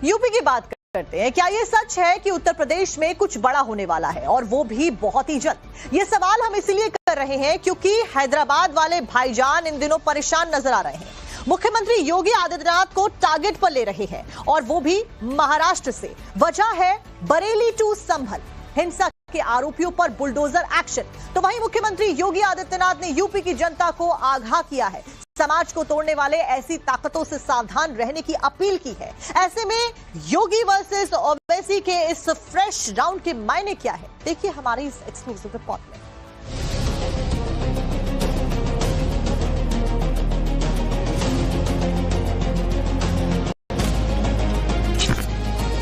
UP की बात करते हैं। क्या ये सच है कि उत्तर प्रदेश में कुछ बड़ा होने वाला है और वो भी बहुत ही जल्द? ये सवाल हम इसीलिए कर रहे हैं क्योंकि हैदराबाद वाले भाईजान इन दिनों परेशान नजर आ रहे हैं। मुख्यमंत्री योगी आदित्यनाथ को टारगेट पर ले रहे हैं और वो भी महाराष्ट्र से। वजह है बरेली टू संभल हिंसा के आरोपियों पर बुलडोजर एक्शन। तो वहीं मुख्यमंत्री योगी आदित्यनाथ ने यूपी की जनता को आगाह किया है, समाज को तोड़ने वाले ऐसी ताकतों से सावधान रहने की अपील की है। ऐसे में योगी वर्सेस ओवैसी के इस फ्रेश राउंड के मायने क्या है, देखिए हमारी इस एक्सक्लूसिव रिपोर्ट में।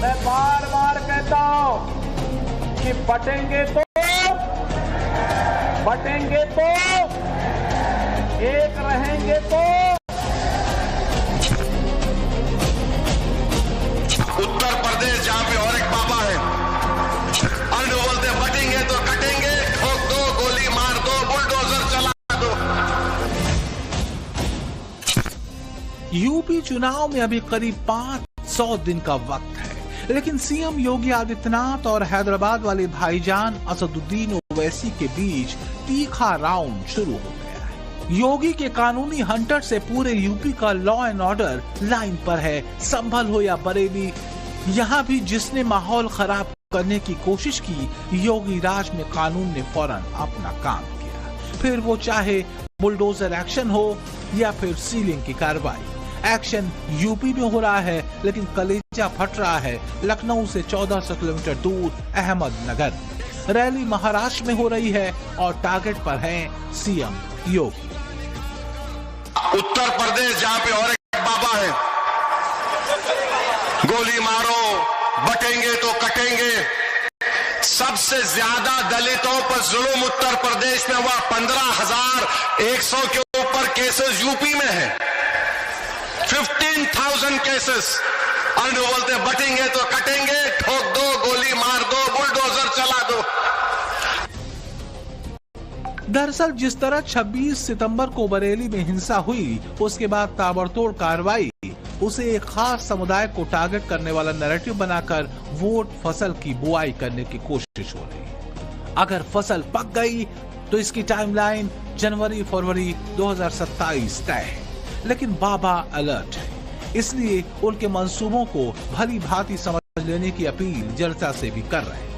मैं बार बार कहता हूं कि बटेंगे तो एक रहेंगे तो। उत्तर प्रदेश जहां पे और एक बाबा है, अन्य बोलते बटेंगे तो कटेंगे, ठोक दो, गोली मार दो, बुलडोजर चला दो। यूपी चुनाव में अभी करीब 500 दिन का वक्त है, लेकिन सीएम योगी आदित्यनाथ और हैदराबाद वाले भाईजान असदुद्दीन ओवैसी के बीच तीखा राउंड शुरू हो गया है। योगी के कानूनी हंटर से पूरे यूपी का लॉ एंड ऑर्डर लाइन पर है। संभल हो या बरेली, यहाँ भी जिसने माहौल खराब करने की कोशिश की, योगी राज में कानून ने फौरन अपना काम किया। फिर वो चाहे बुलडोजर एक्शन हो या फिर सीलिंग की कार्रवाई। एक्शन यूपी में हो रहा है, लेकिन कलेजा फट रहा है लखनऊ से 1400 किलोमीटर दूर अहमदनगर। रैली महाराष्ट्र में हो रही है और टारगेट पर है सीएम योगी। उत्तर प्रदेश जहां पे और एक बाबा है, गोली मारो, बटेंगे तो कटेंगे। सबसे ज्यादा दलितों पर जुल्म उत्तर प्रदेश में हुआ, 15,100 के ऊपर केसेस यूपी में है, 15,000 केसेस। अन्य बोलते बटेंगे तो कटेंगे, ठोक दो, गोली मार दो, बुलडोजर चला दो। दरअसल जिस तरह 26 सितंबर को बरेली में हिंसा हुई, उसके बाद ताबड़तोड़ कार्रवाई, उसे एक खास समुदाय को टारगेट करने वाला नैरेटिव बनाकर वोट फसल की बुआई करने की कोशिश हो रही है। अगर फसल पक गई तो इसकी टाइमलाइन जनवरी-फरवरी 2027 तय है। लेकिन बाबा अलर्ट है, इसलिए उनके मंसूबों को भली भांति समझ लेने की अपील जनता से भी कर रहे हैं।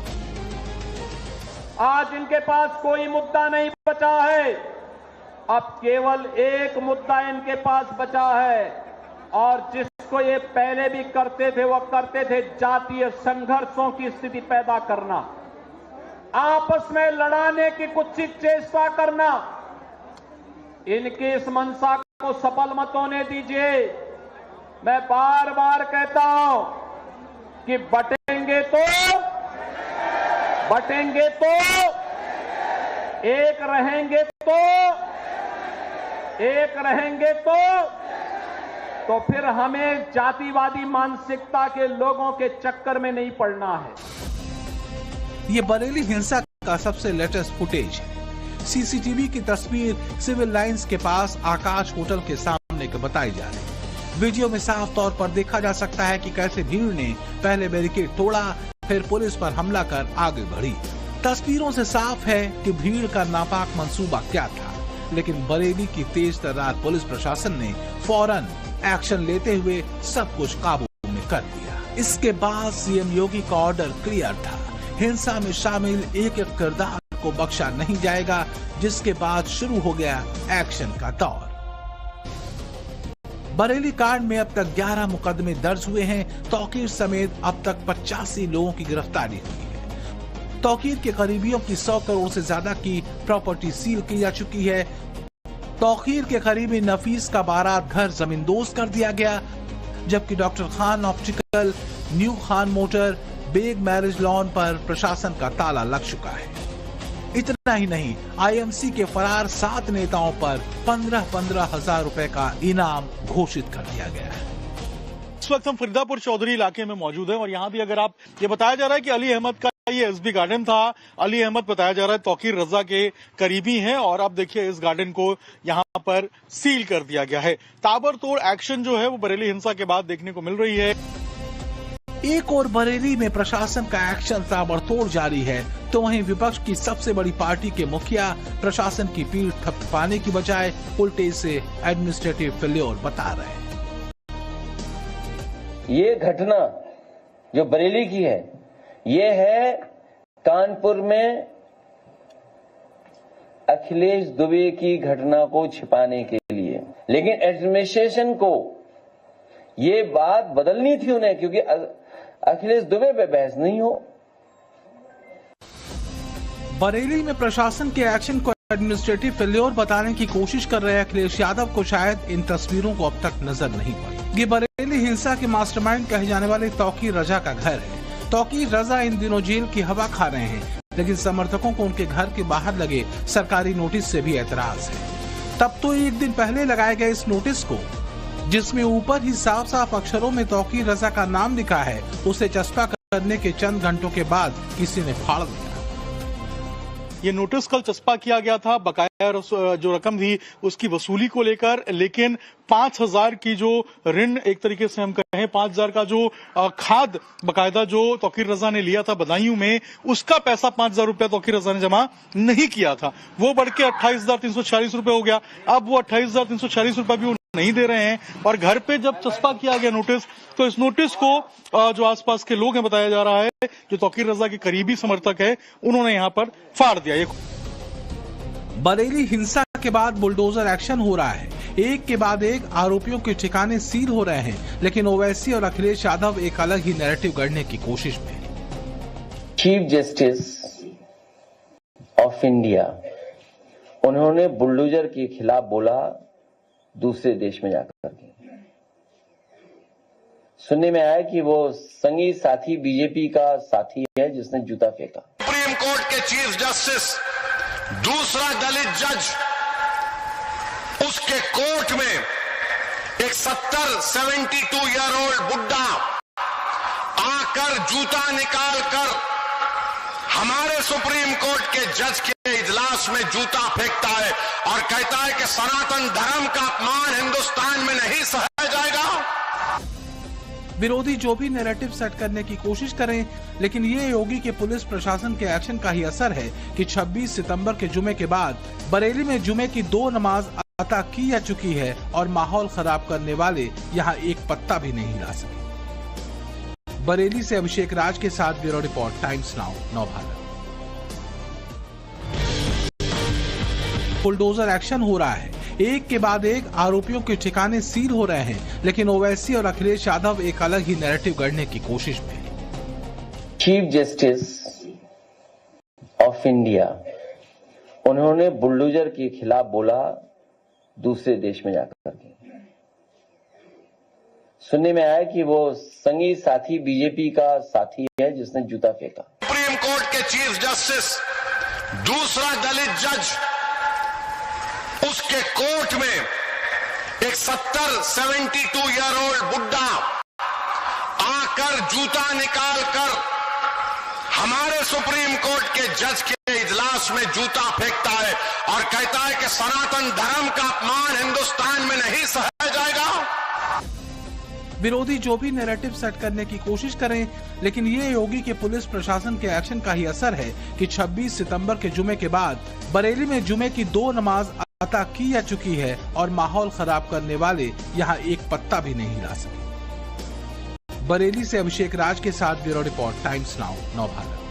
आज इनके पास कोई मुद्दा नहीं बचा है, अब केवल एक मुद्दा इनके पास बचा है, और जिसको ये पहले भी करते थे, वो करते थे जातीय संघर्षों की स्थिति पैदा करना, आपस में लड़ाने की कुत्सित चेष्टा करना। इनकी इस मंशा को सफल मत होने दीजिए। मैं बार बार कहता हूं कि बटेंगे तो एक रहेंगे तो फिर हमें जातिवादी मानसिकता के लोगों के चक्कर में नहीं पड़ना है। ये बरेली हिंसा का सबसे लेटेस्ट फुटेज है। सीसीटीवी की तस्वीर सिविल लाइंस के पास आकाश होटल के सामने के बताई जा रही है। वीडियो में साफ तौर पर देखा जा सकता है कि कैसे भीड़ ने पहले बैरिकेड तोड़ा, फिर पुलिस पर हमला कर आगे बढ़ी। तस्वीरों से साफ है कि भीड़ का नापाक मंसूबा क्या था, लेकिन बरेली की तेज तर्रार पुलिस प्रशासन ने फौरन एक्शन लेते हुए सब कुछ काबू में कर दिया। इसके बाद सीएम योगी का ऑर्डर क्लियर था, हिंसा में शामिल एक एक किरदार को बख्शा नहीं जाएगा, जिसके बाद शुरू हो गया एक्शन का दौर। बरेली कांड में अब तक 11 मुकदमे दर्ज हुए हैं। तौकीर समेत अब तक 85 लोगों की गिरफ्तारी हुई है। तौकीर के करीबियों की 100 करोड़ से ज्यादा की प्रॉपर्टी सील की जा चुकी है। तौकीर के करीबी नफीस का बारात घर जमींदोज कर दिया गया, जबकि doctor Khan optical, new Khan motor, Baig marriage lawn पर प्रशासन का ताला लग चुका है। इतना ही नहीं, आईएमसी के फरार 7 नेताओं पर 15-15 हजार रुपए का इनाम घोषित कर दिया गया है। इस वक्त हम फरीदापुर चौधरी इलाके में मौजूद हैं और यहाँ भी अगर आप ये बताया जा रहा है कि अली अहमद का ये एसबी गार्डन था। अली अहमद बताया जा रहा है तौकीर रजा के करीबी हैं और अब देखिए इस गार्डन को यहाँ पर सील कर दिया गया है। ताबड़तोड़ एक्शन जो है वो बरेली हिंसा के बाद देखने को मिल रही है। एक और बरेली में प्रशासन का एक्शन ताबड़तोड़ जारी है, तो वहीं विपक्ष की सबसे बड़ी पार्टी के मुखिया प्रशासन की पीठ थपथपाने की बजाय उल्टे इसे एडमिनिस्ट्रेटिव फेल्योर बता रहे हैं। ये घटना जो बरेली की है, ये है कानपुर में अखिलेश दुबे की घटना को छिपाने के लिए, लेकिन एडमिनिस्ट्रेशन को ये बात बदलनी थी उन्हें, क्योंकि अखिलेश दुबे पे बहस नहीं हो। बरेली में प्रशासन के एक्शन को एडमिनिस्ट्रेटिव फेल्योर बताने की कोशिश कर रहे अखिलेश यादव को शायद इन तस्वीरों को अब तक नजर नहीं पड़ी। ये बरेली हिंसा के मास्टरमाइंड कहे जाने वाले तौकीर रजा का घर है। तौकीर रजा इन दिनों जेल की हवा खा रहे हैं, लेकिन समर्थकों को उनके घर के बाहर लगे सरकारी नोटिस से भी एतराज है। तब तो एक दिन पहले लगाए गए इस नोटिस को, जिसमें ऊपर ही साफ साफ अक्षरों में तौकीर रजा का नाम लिखा है, उसे चस्पा करने के चंद घंटों के बाद किसी ने फाड़ दिया। ये नोटिस कल चस्पा किया गया था बकाया जो रकम थी उसकी वसूली को लेकर, लेकिन 5,000 की जो ऋण, एक तरीके से हम कहें 5,000 का जो खाद बकायदा जो तौकीर रजा ने लिया था बदायूं में, उसका पैसा 5,000 रुपया तौकीर रजा ने जमा नहीं किया था। वो बढ़ के 28,346 रुपए हो गया। अब वो 28,346 रुपए भी नहीं दे रहे हैं। और घर पे जब चस्पा किया गया नोटिस, तो इस नोटिस को जो आसपास के लोग हैं, बताया जा रहा है जो तौकीर रजा के करीबी समर्थक है, उन्होंने यहाँ पर फाड़ दिया। बरेली हिंसा के बाद बुलडोजर एक्शन हो रहा है। एक के बाद एक आरोपियों के ठिकाने सील हो रहे हैं, लेकिन ओवैसी और अखिलेश यादव एक अलग ही नैरेटिव गढ़ने की कोशिश में। चीफ जस्टिस ऑफ इंडिया, उन्होंने बुलडोजर के खिलाफ बोला दूसरे देश में जाकर के। सुनने में आया कि वो संगी साथी बीजेपी का साथी है जिसने जूता फेंका। सुप्रीम कोर्ट के चीफ जस्टिस, दूसरा दलित जज, उसके कोर्ट में एक 72 ईयर ओल्ड बुड्ढा आकर जूता निकाल कर हमारे सुप्रीम कोर्ट के जज के इजलास में जूता फेंकता है और कहता है कि सनातन धर्म का अपमान हिंदुस्तान में नहीं सहा जाएगा। विरोधी जो भी नैरेटिव सेट करने की कोशिश करें, लेकिन ये योगी के पुलिस प्रशासन के एक्शन का ही असर है कि 26 सितंबर के जुमे के बाद बरेली में जुमे की 2 नमाज अता की जा चुकी है और माहौल खराब करने वाले यहाँ एक पत्ता भी नहीं हिला सके। बरेली से अभिषेक राज के साथ bureau report, times now, Navbharat. Bulldozer action हो रहा है। एक के बाद एक आरोपियों के ठिकाने सील हो रहे हैं, लेकिन ओवैसी और अखिलेश यादव एक अलग ही नैरेटिव गढ़ने की कोशिश में। चीफ जस्टिस ऑफ इंडिया, उन्होंने बुलडोजर के खिलाफ बोला दूसरे देश में जाकर के। सुनने में आया कि वो संगी साथी बीजेपी का साथी है जिसने जूता फेंका। सुप्रीम कोर्ट के चीफ जस्टिस, दूसरा दलित जज, उसके कोर्ट में एक 72 ईयर ओल्ड बुड्ढा आकर जूता निकाल कर हमारे सुप्रीम कोर्ट के जज के इजलास में जूता फेंकता है और कहता है कि सनातन धर्म का अपमान हिंदुस्तान में नहीं सहा जाएगा। विरोधी जो भी नैरेटिव सेट करने की कोशिश करें, लेकिन ये योगी के पुलिस प्रशासन के एक्शन का ही असर है कि 26 सितंबर के जुमे के बाद बरेली में जुमे की 2 नमाज अता की जा चुकी है और माहौल खराब करने वाले यहाँ एक पत्ता भी नहीं हिला सके। बरेली से अभिषेक राज के साथ bureau report, times now, Navbharat.